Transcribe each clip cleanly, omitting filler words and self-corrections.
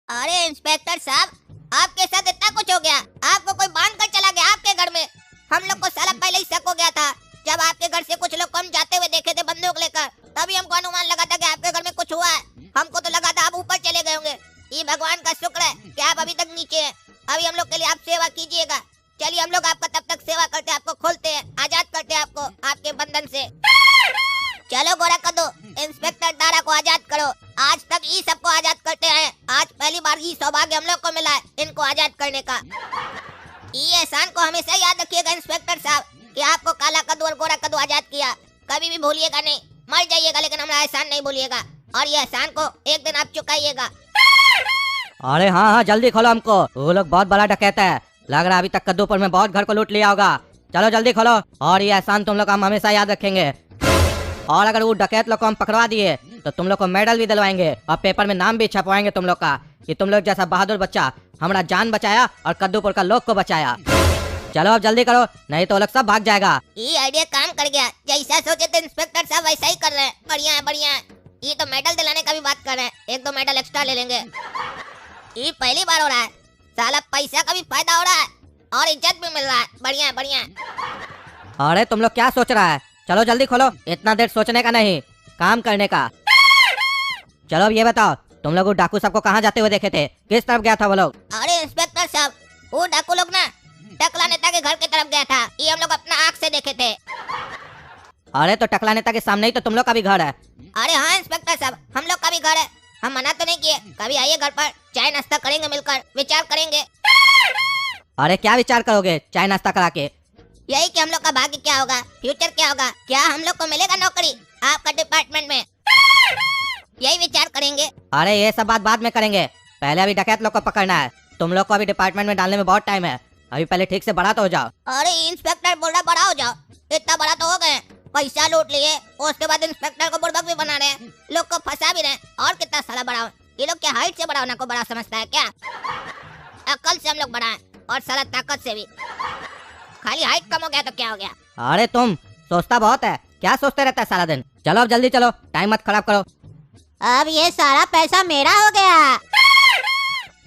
अरे इंस्पेक्टर साहब, आपके साथ इतना कुछ हो गया, आपको कोई बांध कर चला गया आपके घर में। हम लोग को साला पहले ही शक हो गया था। जब आपके घर से कुछ लोग कम जाते हुए देखे थे बंदूक लेकर, तभी हमको अनुमान लगा था कि आपके घर में कुछ हुआ है। हमको तो लगा था आप ऊपर चले गए होंगे। ये भगवान का शुक्र है कि आप अभी तक नीचे हैं। अभी हम लोग के लिए आप सेवा कीजिएगा। चलिए हम लोग आपका तब तक सेवा करते, आपको खोलते हैं, आजाद करते हैं आपको आपके बंधन से। चलो गोरा कद्दू, इंस्पेक्टर दारा को आजाद करो। आज तक ये सबको आजाद करते हैं, आज पहली बार ये सौभाग्य हम लोग को मिला है इनको आजाद करने का। ये एहसान को हमेशा याद रखिएगा इंस्पेक्टर साहब कि आपको काला कद्दू और गोरा कद्दू आजाद किया। कभी भी भूलिएगा नहीं, मर जाइएगा लेकिन हमारा एहसान नहीं भूलिएगा। और ये एहसान को एक दिन आप चुकाइएगा। अरे हाँ, जल्दी खोलो हमको। वो लोग बहुत बड़ा डकैता है, लग रहा है अभी तक कद्दूपुर में बहुत घर को लूट लिया होगा। चलो जल्दी खोलो, और ये एहसान तुम लोग हम हमेशा याद रखेंगे। और अगर वो डकैत लोग को हम पकड़वा दिए तो तुम लोग को मेडल भी दिलवाएंगे और पेपर में नाम भी छपवाएंगे तुम लोग का कि तुम लोग जैसा बहादुर बच्चा हमारा जान बचाया और कद्दूपुर का लोग को बचाया। चलो अब जल्दी करो, नहीं तो लोग सब भाग जाएगा। ये आइडिया काम कर गया, जैसा सोचे थे इंस्पेक्टर साहब वैसा ही कर रहे हैं। बढ़िया है, बढ़िया है। ये तो मेडल दिलाने का भी बात कर रहे हैं, 1-2 मेडल एक्स्ट्रा ले लेंगे। ये पहली बार हो रहा है, साला पैसा का भी फायदा हो रहा है और इज्जत भी मिल रहा है। बढ़िया है, बढ़िया है। अरे तुम लोग क्या सोच रहा है, चलो जल्दी खोलो। इतना देर सोचने का नहीं, काम करने का। चलो अब ये बताओ, तुम लोग डाकू सबको कहाँ जाते हुए देखे थे, किस तरफ गया था वो लोग? अरे इंस्पेक्टर साहब, वो डाकू लोग ना टकला नेता के घर की तरफ गया था, ये हम लोग अपना आँख से देखे थे। अरे तो टकला नेता के सामने ही तो तुम लोग का भी घर है। अरे हाँ इंस्पेक्टर साहब, हम लोग का भी घर है, हम मना तो नहीं किए। कभी आइए घर पर, चाय नाश्ता करेंगे, मिलकर विचार करेंगे। अरे क्या विचार करोगे चाय नाश्ता करा के? यही कि हम लोग का भाग्य क्या होगा, फ्यूचर क्या होगा, क्या हम लोग को मिलेगा नौकरी आपका डिपार्टमेंट में, यही विचार करेंगे। अरे ये सब बात बाद में करेंगे, पहले अभी डकैत लोग को पकड़ना है। तुम लोग को अभी डिपार्टमेंट में डालने में बहुत टाइम है, अभी पहले ठीक से बड़ा तो हो जाओ। अरे इंस्पेक्टर बोल रहा बड़ा हो जाओ, इतना बड़ा तो हो गए, पैसा लूट लिए, उसके बाद इंस्पेक्टर को बुड़बक भी बना रहे, लोग को फंसा भी रहे। और कितना साला बड़ा हो, ये लोग क्या हाइट से बड़ा होने को बड़ा समझता है क्या? अकल से हम लोग बड़ा है और साला ताकत से भी। खाली हाइट कम हो गया तो क्या हो गया? अरे तुम सोचता बहुत है, क्या सोचते रहता है सारा दिन? चलो अब जल्दी चलो, टाइम मत खराब करो। अब ये सारा पैसा मेरा हो गया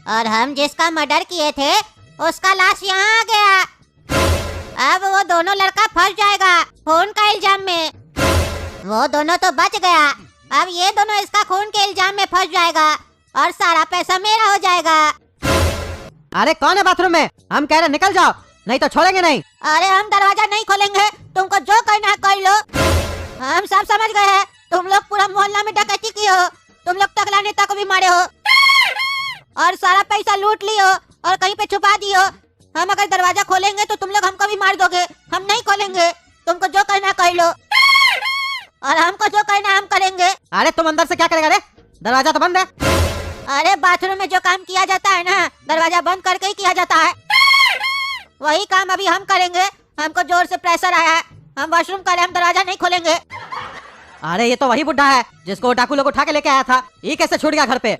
और हम जिसका मर्डर किए थे उसका लाश यहाँ आ गया। अब वो दोनों लड़का फंस जाएगा खून का इल्जाम में। वो दोनों तो बच गया, अब ये दोनों इसका खून के इल्जाम में फंस जाएगा और सारा पैसा मेरा हो जाएगा। अरे कौन है बाथरूम में? हम कह रहे निकल जाओ, नहीं तो छोड़ेंगे नहीं। अरे हम दरवाजा नहीं खोलेंगे, तुमको जो करना है कर लो। हम सब समझ गए हैं, तुम लोग पूरा मोहल्ला में डकैती की हो, तुम लोग टकला नेता को भी मारे हो और सारा पैसा लूट लियो और कहीं पे छुपा दियो। हम अगर दरवाजा खोलेंगे तो तुम लोग हमको भी मार दोगे, हम नहीं खोलेंगे। तुमको जो करना है कर लो और हमको जो करना है हम करेंगे। अरे तुम अंदर से क्या करेगा रे, दरवाजा तो बंद है। अरे बाथरूम में जो काम किया जाता है ना, दरवाजा बंद करके ही किया जाता है, वही काम अभी हम करेंगे। हमको जोर से प्रेशर आया है, हम वॉशरूम कर रहे हैं, हम दरवाजा नहीं खोलेंगे। अरे ये तो वही बुड्ढा है जिसको डाकू लोग उठा के लेके आया था, ये कैसे छूट गया घर पे?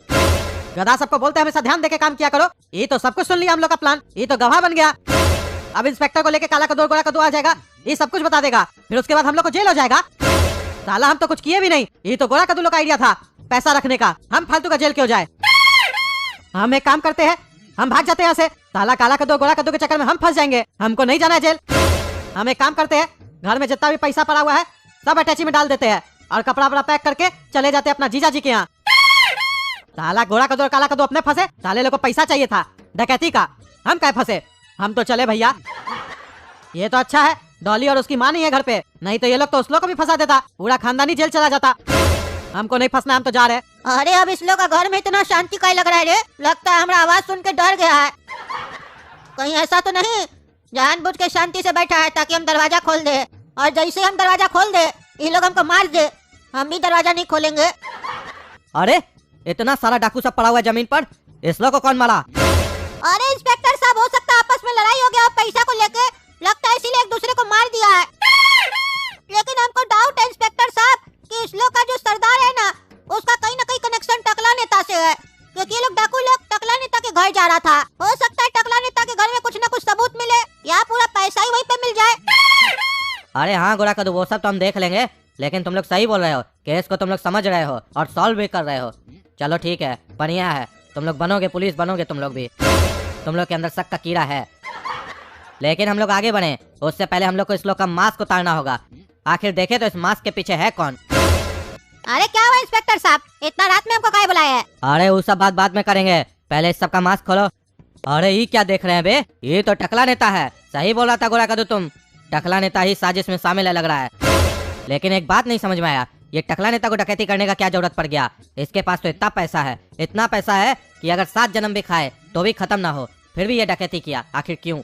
गधा सबको बोलते हैं हमेशा ध्यान देके काम किया करो। ये तो सब कुछ सुन लिया हम लोग का प्लान, ये तो गवाह बन गया। अब इंस्पेक्टर को लेके काला कद्दू गोरा कद्दू आ जाएगा, ये सब कुछ बता देगा, फिर उसके बाद हम लोग को जेल हो जाएगा। साला हम तो कुछ किए भी नहीं, ये तो गोरा कद्दू लोग का आइडिया था पैसा रखने का, हम फालतू का जेल क्यों जाए? हम एक काम करते हैं, हम भाग जाते हैं यहाँ से। साला काला कद्दू गोरा कद्दू के चक्कर में हम फंस जाएंगे, हमको नहीं जाना है जेल। हम एक काम करते हैं, घर में जितना भी पैसा पड़ा हुआ है सब अटैची में डाल देते हैं और कपड़ा वपड़ा पैक करके चले जाते हैं अपना जीजा जी के यहाँ। साला गोरा कद्दू और काला कद्दू अपने फंसे, साले लोग को पैसा चाहिए था डकैती का, हम क्या फंसे? हम तो चले भैया। ये तो अच्छा है डॉली और उसकी माँ नहीं है घर पे, नहीं तो ये लोग तो उस लोग को भी फंसा देता, पूरा खानदानी जेल चला जाता। हमको नहीं फंसना, हम तो जा रहे हैं। अरे अब इस लोग का घर में इतना शांति का लग रहा है रे, लगता है हमारा आवाज सुन के डर गया है। कहीं ऐसा तो नहीं जानबूझ के शांति से बैठा है ताकि हम दरवाजा खोल दे, और जैसे हम दरवाजा खोल दे ये लोग हमको मार दे, हम भी दरवाजा नहीं खोलेंगे। अरे इतना सारा डाकू सब पड़ा हुआ है जमीन पर, इस लोग को कौन मारा? अरे इंस्पेक्टर साहब, हो सकता है आपस में लड़ाई हो गया पैसा को लेके, लगता है इसीलिए एक दूसरे को मार दिया है। लेकिन हमको डाउट है इंस्पेक्टर साहब कि इस लोग का जो सरदार है ना, उसका कहीं ना कहीं कनेक्शन टकला नेता से है, क्योंकि ये लोग डाकू लोग टकला नेता के घर जा रहा था। हो सकता है टकला नेता के घर में कुछ न कुछ सबूत मिले या पूरा पैसा ही वहीं पे मिल जाए। अरे हाँ गोरा कद्दू, वो सब तो हम देख लेंगे, लेकिन तुम लोग सही बोल रहे हो, केस को तुम लोग समझ रहे हो और सॉल्व भी कर रहे हो। चलो ठीक है, बढ़िया है, तुम लोग बनोगे, पुलिस बनोगे तुम लोग भी। तुम लोग के अंदर शक का कीड़ा है। लेकिन हम लोग आगे बढ़े उससे पहले हम लोग को इस लोग का मास्क उतारना होगा। आखिर देखे तो इस मास्क के पीछे है कौन। अरे क्या हुआ इंस्पेक्टर साहब, इतना रात में हमको काहे बुलाया है? अरे वो सब बात बाद में करेंगे, पहले इस सब का मास्क खोलो। अरे ये क्या देख रहे हैं बे, ये तो टकला नेता है। सही बोल रहा था गोरा कद्दू, तुम टकला नेता ही साजिश में शामिल है लग रहा है। लेकिन एक बात नहीं समझ में आया, ये टकला नेता को डकैती करने का क्या जरूरत पड़ गया? इसके पास तो इतना पैसा है, इतना पैसा है कि अगर 7 जन्म भी खाए तो भी खत्म ना हो, फिर भी ये डकैती किया। आखिर क्यों?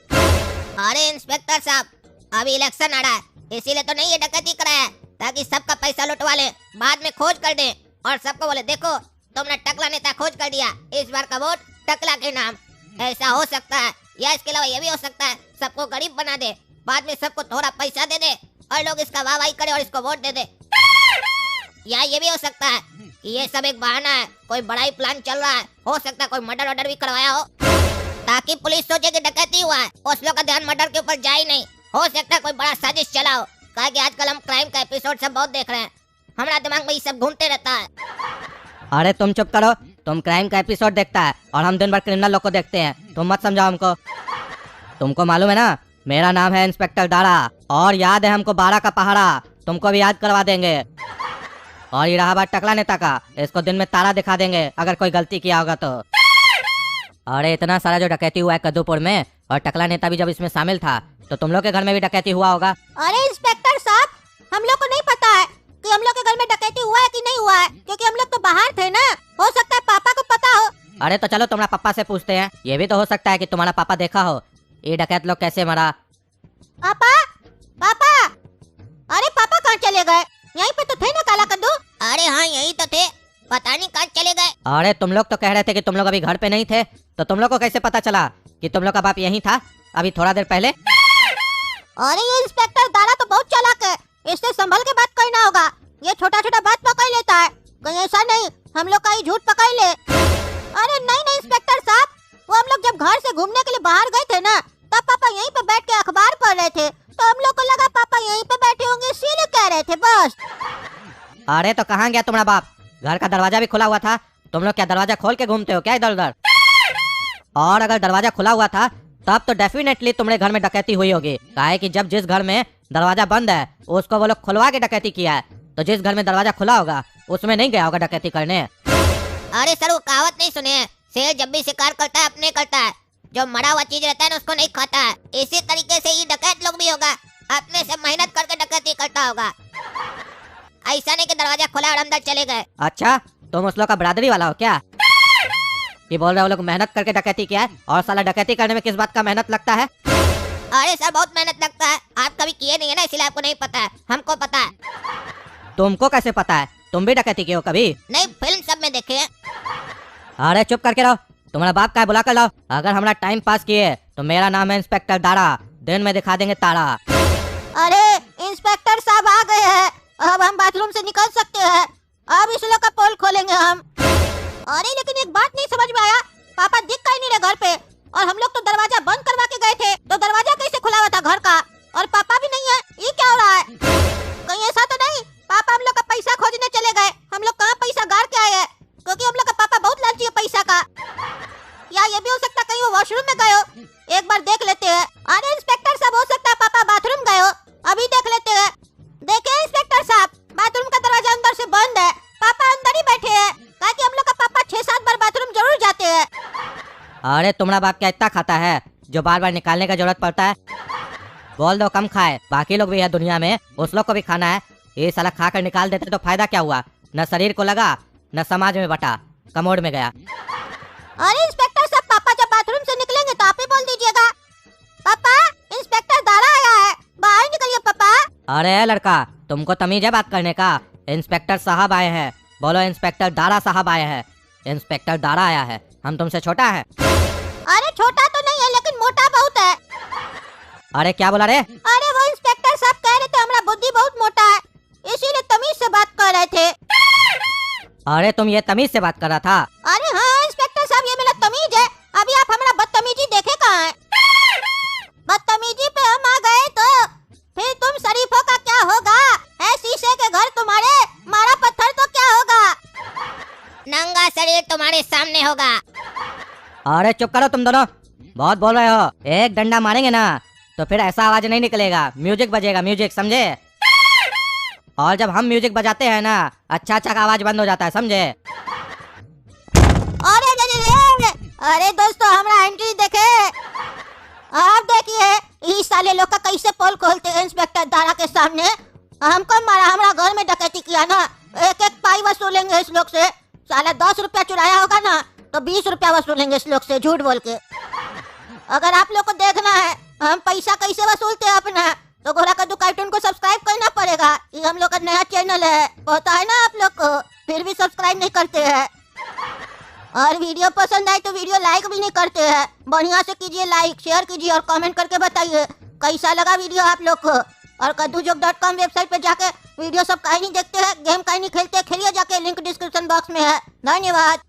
अरे इंस्पेक्टर साहब, अभी इलेक्शन आ रहा है, इसीलिए तो नहीं ये डकैती कराया है, ताकि सबका पैसा लुटवा ले, बाद में खोज कर दे और सबको बोले देखो तुमने टकला नेता खोज कर दिया, इस बार का वोट टकला के नाम। ऐसा हो सकता है, या इसके अलावा ये भी हो सकता है सबको गरीब बना दे, बाद में सबको थोड़ा पैसा दे दे और लोग इसका वाहवाही करे और इसको वोट दे दे। या ये भी हो सकता है कि ये सब एक बहाना है, कोई बड़ा ही प्लान चल रहा है, हो सकता है कोई मर्डर ऑर्डर भी करवाया हो, ताकि पुलिस सोचे कि डकैती हुआ है, उस लोग का ध्यान मर्डर के ऊपर जाए नहीं। हो सकता है कोई बड़ा साजिश चला हो, कहा कि आजकल हम क्राइम का एपिसोड सब बहुत देख रहे हैं, हमारा दिमाग में ये सब घूमते रहता है। अरे तुम चुप करो, तुम क्राइम का एपिसोड देखता है और हम दिन भर क्रिमिनल लोग को देखते हैं, तुम मत समझाओ हमको। तुमको मालूम है ना, मेरा नाम है इंस्पेक्टर दारा और याद है हमको 12 का पहाड़ा, तुमको भी याद करवा देंगे। और ये रहा बात टकला नेता का, इसको दिन में तारा दिखा देंगे अगर कोई गलती किया होगा तो। अरे इतना सारा जो डकैती हुआ है कद्दूपुर में, और टकला नेता भी जब इसमें शामिल था तो तुम लोग के घर में भी डकैती हुआ होगा। अरे इंस्पेक्टर साहब, हम लोग को नहीं पता है कि हम लोग के घर में डकैती हुआ है कि नहीं हुआ है, क्योंकि हम लोग तो बाहर थे ना, हो सकता है पापा को पता हो। अरे तो चलो तुम्हारा पापा से पूछते हैं, ये भी तो हो सकता है कि तुम्हारा पापा देखा हो ये डकैत लोग कैसे मरा। पापा, पापा, अरे पापा कहाँ चले गए? यहीं पे तो थे ना काला कद्दू। अरे हाँ यहीं तो थे, पता नहीं कहाँ चले गए। अरे तुम लोग तो कह रहे थे कि तुम लोग अभी घर पे नहीं थे, तो तुम लोग को कैसे पता चला कि तुम लोग का बाप यहीं था अभी थोड़ा देर पहले? अरे ये इंस्पेक्टर दारा तो बहुत चालाक है, इससे संभल के बात करना होगा, ये छोटा छोटा बात पकड़ लेता है, कहीं ऐसा नहीं हम लोग का ही झूठ पकड़ ले। अरे नहीं नहीं इंस्पेक्टर साहब, वो हम लोग जब घर से घूमने के लिए बाहर गए थे ना, तब पापा यहीं पे बैठ के अखबार पढ़ रहे थे, तो हम लोग को लगा पापा यहीं पे बैठे होंगे, इसीलिए कह रहे थे बस। अरे तो कहाँ गया तुम्हारा बाप? घर का दरवाजा भी खुला हुआ था, तुम लोग क्या दरवाजा खोल के घूमते हो क्या इधर उधर? और अगर दरवाजा खुला हुआ था तब तो डेफिनेटली तुम्हारे घर में डकैती हुई होगी, काहे कि जब जिस घर में दरवाजा बंद है उसको वो लोग खुलवा के डकैती किया है, तो जिस घर में दरवाजा खुला होगा उसमें नहीं गया होगा डकैती करने। अरे सर वो कहावत नहीं सुने हैं, शेर जब भी शिकार करता है अपने करता है, जो मरा हुआ चीज रहता है ना उसको नहीं खाता है। इसी तरीके से ये डकैत लोग भी होगा, अपने से मेहनत करके डकैती करता होगा, ऐसा नहीं कि दरवाजा खोला और अंदर चले गए। अच्छा तुम उस लोग का बरादरी वाला हो क्या कि बोल रहे हो लोग मेहनत करके डकैती किया है? और साला डकैती करने में किस बात का मेहनत लगता है? अरे सर बहुत मेहनत लगता है, आप कभी किए नहीं है ना, इसलिए आपको नहीं पता है, हमको पता है। तुमको कैसे पता है? तुम भी डकैती किए हो कभी? नहीं, फिल्म सब में देखे हैं। अरे चुप करके रहो, तुम्हारा बाप का बुला कर लाओ। अगर हमारा टाइम पास किए तो मेरा नाम है इंस्पेक्टर दारा, दिन में दिखा देंगे तारा। अरे इंस्पेक्टर साहब आ गए हैं, अब हम बाथरूम से निकल सकते हैं, अब इस लोग का पोल खोलेंगे हम। अरे लेकिन एक बात नहीं समझ में आया, पापा दिख कहीं नहीं रहे घर पे, और हम लोग तो दरवाजा बंद करवा के गए थे, तो दरवाजा कैसे खुला हुआ था घर का, और पापा भी नहीं है, ये क्या हो रहा है? कहीं ऐसा तो नहीं पापा हम लोग का पैसा खोजने चले गए? हम लोग कहाँ पैसा गाड़ के आए हैं, क्योंकि हम लोग का पापा बहुत लालची है पैसा का। या ये भी हो सकता कहीं वो वॉशरूम में गए हो, एक बार देख लेते हैं। अरे इंस्पेक्टर साहब हो सकता है पापा बाथरूम गए हो, अभी देख लेते हैं। देखिए इंस्पेक्टर साहब, बाथरूम का दरवाजा अंदर से बंद है, पापा अंदर ही बैठे हैं, ताकि हम लोग का पापा 6-7 बार बाथरूम जरूर जाते हैं। अरे तुम्हारा बाप क्या इतना खाता है जो बार बार निकालने का जरूरत पड़ता है? बोल दो कम खाए, बाकी लोग भी है दुनिया में, उस लोग को भी खाना है। ये साला खा कर निकाल देते तो फायदा क्या हुआ? न शरीर को लगा न समाज में बटा, कमोड में गया। अरे इंस्पेक्टर साहब, पापा जब बाथरूम से निकलेंगे तो आप ही बोल दीजिएगा, पापा इंस्पेक्टर दारा आया है, बाहर निकलिए पापा। अरे लड़का, तुमको तमीज है बात करने का? इंस्पेक्टर साहब आए हैं, बोलो इंस्पेक्टर दारा साहब आए हैं। इंस्पेक्टर दारा आया है, हम तुमसे छोटा है? अरे छोटा तो नहीं है, लेकिन मोटा बहुत है। अरे क्या बोला रे? अरे वो इंस्पेक्टर साहब कह रहे थे हमारा बुद्धि बहुत मोटा है, इसीलिए तमीज से बात कर रहे थे। अरे तुम ये तमीज से बात कर रहा था? अरे हाँ इंस्पेक्टर साहब, ये मेरा तमीज है, अभी आप हमारा बदतमीजी देखे कहाँ है? बदतमीजी पे हम आ गए तो फिर तुम शरीफों का क्या होगा? है शीशे के घर तुम्हारे, मारा पत्थर तो क्या होगा? नंगा शरीर तुम्हारे सामने होगा। अरे चुप करो तुम दोनों, बहुत बोल रहे हो। एक डंडा मारेंगे ना तो फिर ऐसा आवाज नहीं निकलेगा, म्यूजिक बजेगा, म्यूजिक, समझे? और जब हम म्यूजिक बजाते हैं ना, अच्छा अच्छा का आवाज बंद हो जाता है, समझे? अरे दोस्तों, हमारा एंट्री देखे। आप देखिए इस साले लोग का कैसे पोल खोलते हैं इंस्पेक्टर दारा के सामने। हमको मारा, हमारा घर में डकैती किया ना, एक एक पाई वसूलेंगे इस लोग से। साला 10 रुपया चुराया होगा ना तो 20 रुपया वसूलेंगे इस लोग से, झूठ बोल के। अगर आप लोग को देखना है हम पैसा कैसे वसूलते हैं अपना, तो घोड़ा कद्दू कार्टून को सब्सक्राइब करना पड़ेगा। ये हम लोग का नया चैनल है, पता है ना आप लोग को, फिर भी सब्सक्राइब नहीं करते हैं। और वीडियो पसंद आए तो वीडियो लाइक भी नहीं करते हैं। बढ़िया से कीजिए, लाइक शेयर कीजिए और कमेंट करके बताइए कैसा लगा वीडियो आप लोग को। और kaddujoke.com वेबसाइट पे जाके वीडियो सब कहीं नहीं देखते हैं, गेम कहीं नहीं खेलते, खेलिए जाके, लिंक डिस्क्रिप्शन बॉक्स में है। धन्यवाद।